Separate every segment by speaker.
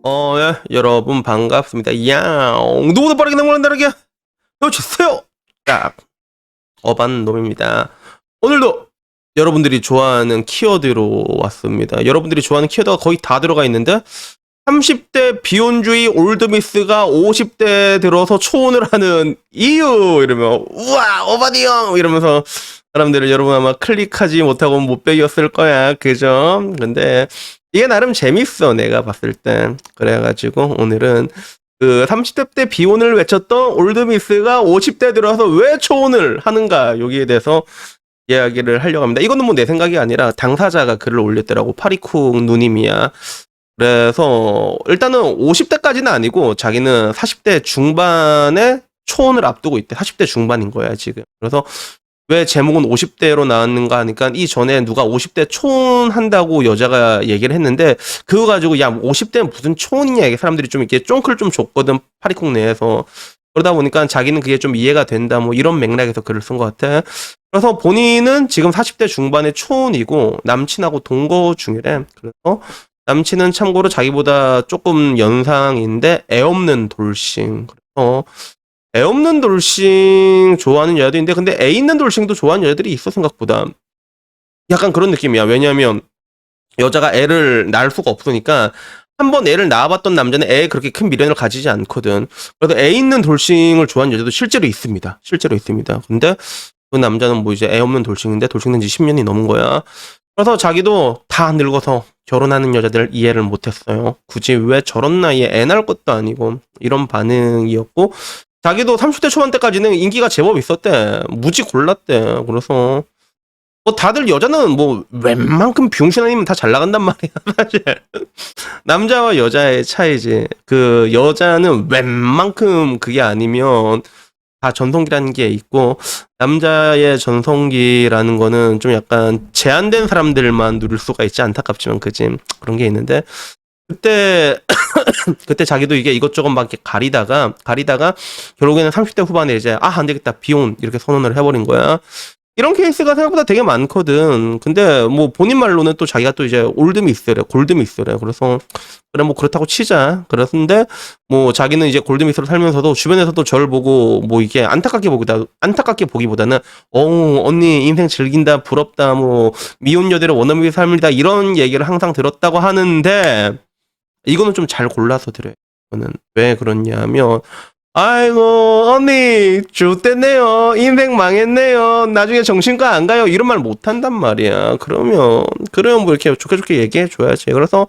Speaker 1: 예, 여러분 반갑습니다. 누구도 빠르게 넘어가는 다르게 해주세요. 딱 어반 놈입니다. 오늘도 여러분들이 좋아하는 키워드로 왔습니다. 여러분들이 좋아하는 키워드가 거의 다 들어가 있는데 30대 비혼주의 올드미스가 50대 들어서 초혼을 하는 이유 이러면 우와 어반이 형 이러면서 사람들을 여러분 아마 클릭하지 못하고 못 배겼을 거야. 그죠? 근데 이게 나름 재밌어 내가 봤을 때. 그래가지고 오늘은 그 30대 때 비혼을 외쳤던 올드미스가 50대 들어서 왜 초혼을 하는가 여기에 대해서 이야기를 하려고 합니다. 이거는 뭐 내 생각이 아니라 당사자가 글을 올렸더라고. 파리쿡 누님이야. 그래서 일단은 50대까지는 아니고 자기는 40대 중반에 초혼을 앞두고 있대. 40대 중반인 거야 지금. 그래서 왜 제목은 50대로 나왔는가 하니까 이전에 누가 50대 초혼한다고 여자가 얘기를 했는데 그거 가지고 야 50대는 무슨 초혼이냐 이게 사람들이 좀 이렇게 쫑크를 좀 줬거든 파리콩 내에서. 그러다 보니까 자기는 그게 좀 이해가 된다 뭐 이런 맥락에서 글을 쓴 것 같아. 그래서 본인은 지금 40대 중반의 초혼이고 남친하고 동거 중이래. 그래서 남친은 참고로 자기보다 조금 연상인데 애 없는 돌싱. 그래서 애 없는 돌싱 좋아하는 여자도 있는데 근데 애 있는 돌싱도 좋아하는 여자들이 있어 생각보다. 약간 그런 느낌이야. 왜냐하면 여자가 애를 낳을 수가 없으니까 한 번 애를 낳아봤던 남자는 애에 그렇게 큰 미련을 가지지 않거든. 그래서 애 있는 돌싱을 좋아하는 여자도 실제로 있습니다. 실제로 있습니다. 근데 그 남자는 뭐 이제 애 없는 돌싱인데 돌싱된 지 10년이 넘은 거야. 그래서 자기도 다 늙어서 결혼하는 여자들을 이해를 못했어요. 굳이 왜 저런 나이에 애 낳을 것도 아니고 이런 반응이었고 자기도 30대 초반 때까지는 인기가 제법 있었대. 무지 골랐대. 그래서 뭐 다들 여자는 뭐 웬만큼 비용신 아니면 다 잘 나간단 말이야 사실. 남자와 여자의 차이지. 그 여자는 웬만큼 그게 아니면 다 전성기라는 게 있고 남자의 전성기라는 거는 좀 약간 제한된 사람들만 누릴 수가 있지. 안타깝지만 그지 그런 게 있는데 그때 그때 자기도 이게 이것저것 막 이렇게 가리다가 결국에는 30대 후반에 이제 안 되겠다 비혼 이렇게 선언을 해버린 거야. 이런 케이스가 생각보다 되게 많거든. 근데 뭐 본인 말로는 또 자기가 또 이제 올드미스래, 골드미스래. 그래서 그래 뭐 그렇다고 치자. 그랬는데 뭐 자기는 이제 골드미스로 살면서도 주변에서도 저를 보고 뭐 이게 안타깝게 보기보다는 언니 인생 즐긴다, 부럽다, 뭐 미혼 여대로 원어민 삶이다 이런 얘기를 항상 들었다고 하는데 이거는 좀 잘 골라서 드려요. 저는 왜 그렇냐면 아이고 언니 좆됐네요 인생 망했네요 나중에 정신과 안 가요 이런 말 못한단 말이야. 그러면 뭐 이렇게 좋게 얘기해 줘야지. 그래서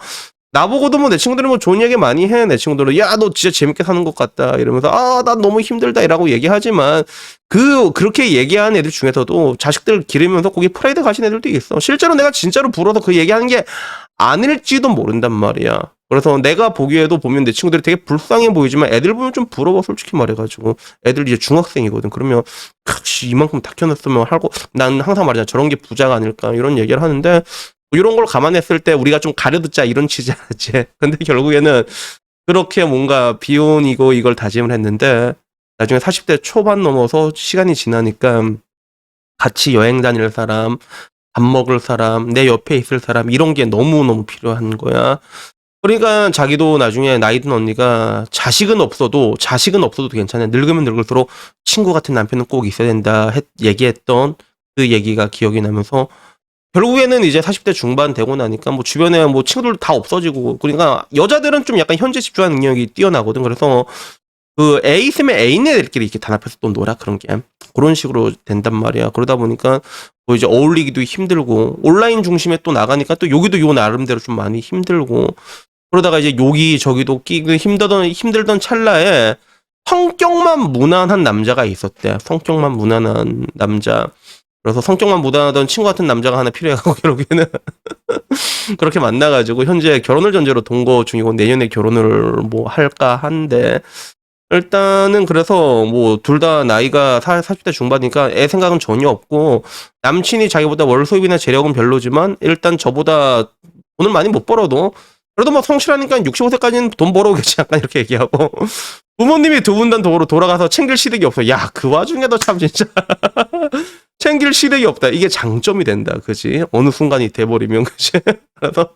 Speaker 1: 나보고도 뭐 내 친구들은 뭐 좋은 얘기 많이 해. 내 친구들은 야 너 진짜 재밌게 사는 것 같다 이러면서 난 너무 힘들다 이라고 얘기하지만 그렇게 얘기하는 애들 중에서도 자식들 기르면서 거기 프라이드 가신 애들도 있어. 실제로 내가 진짜로 불어서 그 얘기하는 게 아닐지도 모른단 말이야. 그래서 내가 보기에도 보면 내 친구들이 되게 불쌍해 보이지만 애들 보면 좀 부러워 솔직히 말해가지고. 애들 이제 중학생이거든. 그러면 이만큼 다 켜놨으면 하고 난 항상 말이잖아 저런 게 부자가 아닐까 이런 얘기를 하는데 이런 걸 감안했을 때 우리가 좀 가려듣자 이런 취지지. 근데 결국에는 그렇게 뭔가 비혼이고 이걸 다짐을 했는데 나중에 40대 초반 넘어서 시간이 지나니까 같이 여행 다닐 사람, 밥 먹을 사람, 내 옆에 있을 사람 이런 게 너무너무 필요한 거야. 그러니까 자기도 나중에 나이 든 언니가 자식은 없어도 괜찮아. 늙으면 늙을수록 친구 같은 남편은 꼭 있어야 된다 얘기했던 그 얘기가 기억이 나면서 결국에는 이제 40대 중반 되고 나니까 뭐 주변에 뭐 친구들 다 없어지고 그러니까 여자들은 좀 약간 현재 집중하는 능력이 뛰어나거든. 그래서 그 애 있으면 애 있는 애들끼리 이렇게 단합해서 또 놀아 그런 게 그런 식으로 된단 말이야. 그러다 보니까 뭐 이제 어울리기도 힘들고 온라인 중심에 또 나가니까 또 여기도 요 나름대로 좀 많이 힘들고 그러다가 이제 여기 저기도 끼고 힘들던 찰나에 성격만 무난한 남자가 있었대. 성격만 무난한 남자. 그래서 성격만 무난하던 친구 같은 남자가 하나 필요해가지고 결국에는 그렇게 만나가지고 현재 결혼을 전제로 동거 중이고 내년에 결혼을 뭐 할까 한데 일단은 그래서 뭐 둘 다 나이가 40대 중반이니까 애 생각은 전혀 없고 남친이 자기보다 월 수입이나 재력은 별로지만 일단 저보다 돈을 많이 못 벌어도 그래도 뭐 성실하니까 65세까지는 돈 벌어오겠지 약간 이렇게 얘기하고 부모님이 두 분 다 돌아가서 챙길 시댁이 없어. 야 그 와중에도 참 진짜 챙길 시댁이 없다. 이게 장점이 된다. 그지? 어느 순간이 돼버리면, 그지? 그래서,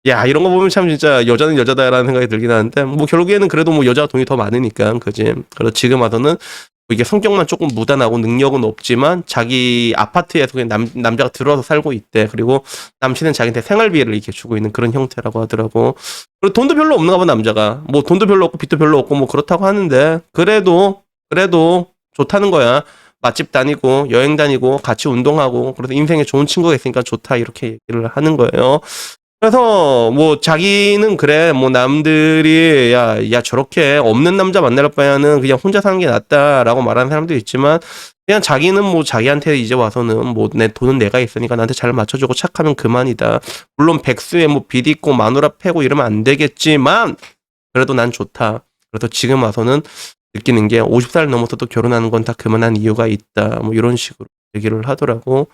Speaker 1: 야, 이런 거 보면 참 진짜 여자는 여자다라는 생각이 들긴 하는데, 뭐 결국에는 그래도 뭐 여자가 돈이 더 많으니까, 그지? 그래서 지금 와서는 이게 성격만 조금 무단하고 능력은 없지만 자기 아파트에서 그냥 남자가 들어와서 살고 있대. 그리고 남친은 자기한테 생활비를 이렇게 주고 있는 그런 형태라고 하더라고. 그리고 돈도 별로 없는가 봐, 남자가. 뭐 돈도 별로 없고 빚도 별로 없고 뭐 그렇다고 하는데, 그래도 좋다는 거야. 맛집 다니고 여행 다니고 같이 운동하고 그래서 인생에 좋은 친구가 있으니까 좋다 이렇게 얘기를 하는 거예요. 그래서 뭐 자기는 그래 뭐 남들이 야 저렇게 없는 남자 만날 바에는 그냥 혼자 사는 게 낫다라고 말하는 사람도 있지만 그냥 자기는 뭐 자기한테 이제 와서는 뭐 내 돈은 내가 있으니까 나한테 잘 맞춰주고 착하면 그만이다. 물론 백수에 뭐 빚 있고 마누라 패고 이러면 안 되겠지만 그래도 난 좋다. 그래서 지금 와서는 느끼는 게 50살 넘어서도 결혼하는 건 다 그만한 이유가 있다. 뭐 이런 식으로 얘기를 하더라고.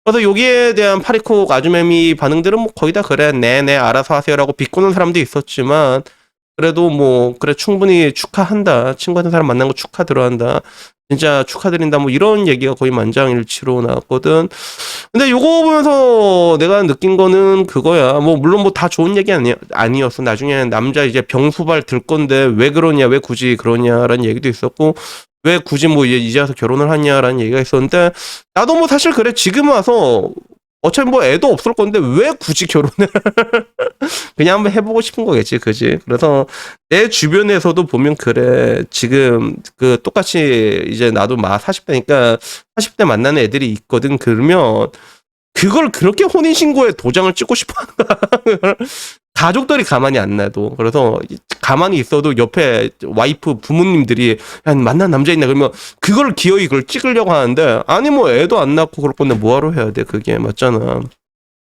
Speaker 1: 그래서 여기에 대한 파리콕 아주매미 반응들은 뭐 거의 다 그래. 네네 알아서 하세요라고 비꼬는 사람도 있었지만 그래도 뭐 그래 충분히 축하한다. 친구 같은 사람 만난 거 축하 들어한다. 진짜 축하드린다. 뭐 이런 얘기가 거의 만장일치로 나왔거든. 근데 요거 보면서 내가 느낀 거는 그거야. 뭐 물론 뭐 다 좋은 얘기 아니었어. 나중에 남자 이제 병수발 들 건데 왜 그러냐, 왜 굳이 그러냐라는 얘기도 있었고 왜 굳이 뭐 이제 와서 결혼을 하냐라는 얘기가 있었는데 나도 뭐 사실 그래 지금 와서 어차피 뭐 애도 없을 건데 왜 굳이 결혼을 그냥 한번 해보고 싶은 거겠지, 그지? 그래서 내 주변에서도 보면 그래 지금 그 똑같이 이제 나도 막 40대니까 40대 만나는 애들이 있거든. 그러면 그걸 그렇게 혼인신고에 도장을 찍고 싶어 하는 거야. 가족들이 가만히 안 놔도. 그래서 가만히 있어도 옆에 와이프 부모님들이 야, 만난 남자 있나 그러면 그걸 기어이 그걸 찍으려고 하는데 아니 뭐 애도 안 낳고 그럴 건데 뭐하러 해야 돼 그게 맞잖아.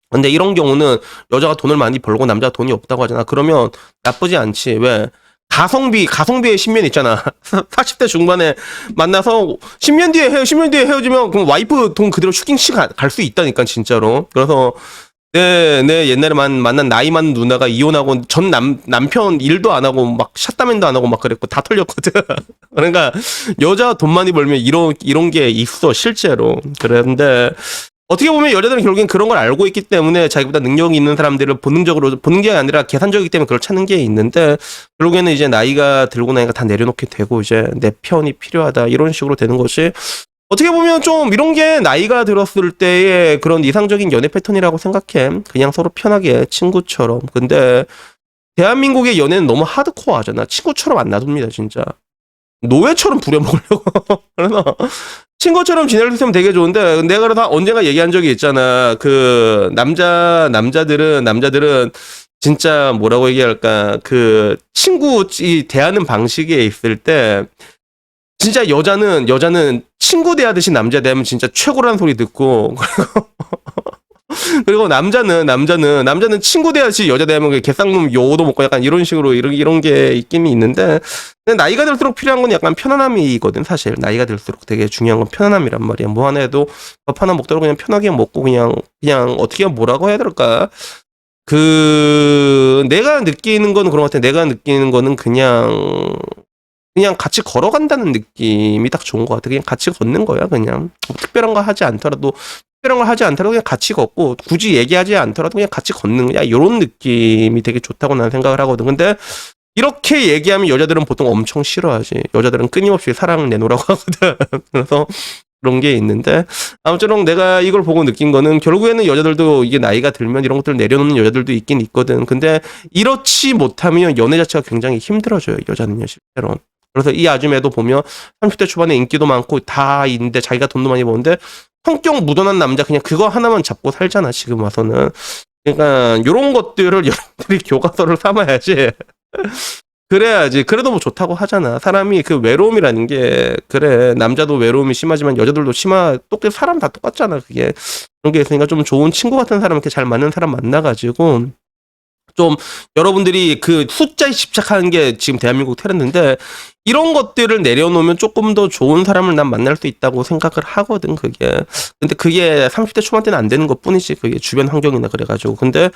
Speaker 1: 근데 이런 경우는 여자가 돈을 많이 벌고 남자가 돈이 없다고 하잖아. 그러면 나쁘지 않지. 왜? 가성비의 10년 있잖아. 40대 중반에 만나서 10년 뒤에 10년 뒤에 헤어지면 그럼 와이프 돈 그대로 슈킹씨 갈 수 있다니까 진짜로. 그래서 내 옛날에 만난 나이 많은 누나가 이혼하고 전 남편 일도 안 하고 막 샷다맨도 안 하고 막 그랬고 다 털렸거든. 그러니까 여자 돈 많이 벌면 이런 게 있어 실제로. 그런데 어떻게 보면 여자들은 결국엔 그런 걸 알고 있기 때문에 자기보다 능력이 있는 사람들을 본능적으로 보는 게 아니라 계산적이기 때문에 그걸 찾는 게 있는데 결국에는 이제 나이가 들고 나니까 다 내려놓게 되고 이제 내 편이 필요하다 이런 식으로 되는 것이 어떻게 보면 좀 이런 게 나이가 들었을 때의 그런 이상적인 연애 패턴이라고 생각해. 그냥 서로 편하게 친구처럼. 근데 대한민국의 연애는 너무 하드코어 하잖아. 친구처럼 안 놔둡니다 진짜. 노예처럼 부려먹으려고. 그래서 친구처럼 지낼 수 있으면 되게 좋은데 내가 그래서 언젠가 얘기한 적이 있잖아. 그 남자들은 진짜 뭐라고 얘기할까 그 친구 대하는 방식에 있을 때 진짜 여자는 친구 대하듯이 남자 대하면 진짜 최고라는 소리 듣고 그리고 남자는 친구 대하듯이 여자 대하면 개쌍놈 요도 먹고 약간 이런 식으로 이런 게 있긴 있는데 근데 나이가 들수록 필요한 건 약간 편안함이거든 사실. 나이가 들수록 되게 중요한 건 편안함이란 말이야. 뭐 하나 해도 밥 하나 먹더라도 그냥 편하게 먹고 그냥 어떻게 뭐라고 해야 될까? 그 내가 느끼는 거는 그런 것 같아. 내가 느끼는 거는 그냥 같이 걸어간다는 느낌이 딱 좋은 것 같아. 그냥 같이 걷는 거야 그냥. 특별한 거 하지 않더라도 그냥 같이 걷고 굳이 얘기하지 않더라도 그냥 같이 걷는 거야. 이런 느낌이 되게 좋다고 나는 생각을 하거든. 근데 이렇게 얘기하면 여자들은 보통 엄청 싫어하지. 여자들은 끊임없이 사랑을 내놓으라고 하거든. 그래서 그런 게 있는데 아무쪼록 내가 이걸 보고 느낀 거는 결국에는 여자들도 이게 나이가 들면 이런 것들을 내려놓는 여자들도 있긴 있거든. 근데 이렇지 못하면 연애 자체가 굉장히 힘들어져요. 여자는요 실제로. 그래서 이 아줌매도 보면 30대 초반에 인기도 많고 다 있는데 자기가 돈도 많이 버는데 성격 무던한 남자 그냥 그거 하나만 잡고 살잖아 지금 와서는. 그러니까 이런 것들을 여러분들이 교과서를 삼아야지. 그래야지. 그래도 뭐 좋다고 하잖아. 사람이 그 외로움이라는 게 그래 남자도 외로움이 심하지만 여자들도 똑같이 사람 다 똑같잖아. 그게 그런 게 있으니까 좀 좋은 친구 같은 사람 이렇게 잘 맞는 사람 만나가지고 좀 여러분들이 그 숫자에 집착하는 게 지금 대한민국 트렌드인데 이런 것들을 내려놓으면 조금 더 좋은 사람을 난 만날 수 있다고 생각을 하거든, 그게. 근데 그게 30대 초반 때는 안 되는 것 뿐이지, 그게 주변 환경이나 그래가지고. 근데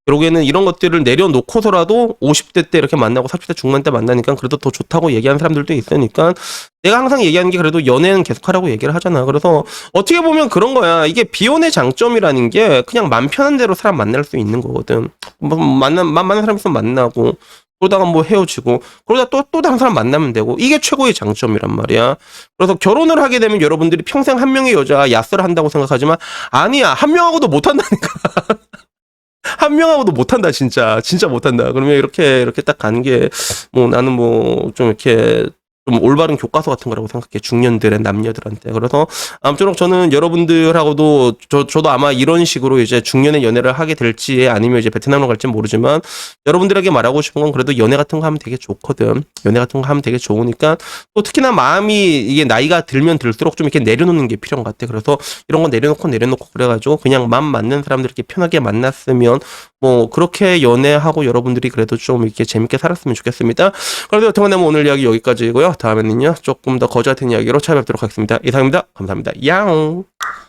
Speaker 1: 결국에는 이런 것들을 내려놓고서라도 50대 때 이렇게 만나고 40대 중반 때 만나니까 그래도 더 좋다고 얘기하는 사람들도 있으니까 내가 항상 얘기하는 게 그래도 연애는 계속하라고 얘기를 하잖아. 그래서 어떻게 보면 그런 거야. 이게 비혼의 장점이라는 게 그냥 맘 편한 대로 사람 만날 수 있는 거거든. 뭐 만나는 사람 있으면 만나고 그러다가 뭐 헤어지고 그러다 또 다른 사람 만나면 되고 이게 최고의 장점이란 말이야. 그래서 결혼을 하게 되면 여러분들이 평생 한 명의 여자 야스를 한다고 생각하지만 아니야. 한 명하고도 못 한다니까. 한 명하고도 못한다 진짜 못한다. 그러면 이렇게 딱 가는 게 뭐 나는 뭐 좀 이렇게 좀 올바른 교과서 같은 거라고 생각해. 중년들의 남녀들한테. 그래서 아무쪼록 저는 여러분들하고도 저도 아마 이런 식으로 이제 중년의 연애를 하게 될지 아니면 이제 베트남으로 갈지 모르지만 여러분들에게 말하고 싶은 건 그래도 연애 같은 거 하면 되게 좋거든. 연애 같은 거 하면 되게 좋으니까 또 특히나 마음이 이게 나이가 들면 들수록 좀 이렇게 내려놓는 게 필요한 것 같아. 그래서 이런 거 내려놓고 그래가지고 그냥 맘 맞는 사람들 이렇게 편하게 만났으면 뭐 그렇게 연애하고 여러분들이 그래도 좀 이렇게 재밌게 살았으면 좋겠습니다. 그래도 여튼간에 뭐 오늘 이야기 여기까지고요. 다음에는요 조금 더 거지 같은 이야기로 찾아뵙도록 하겠습니다. 이상입니다. 감사합니다. 야옹.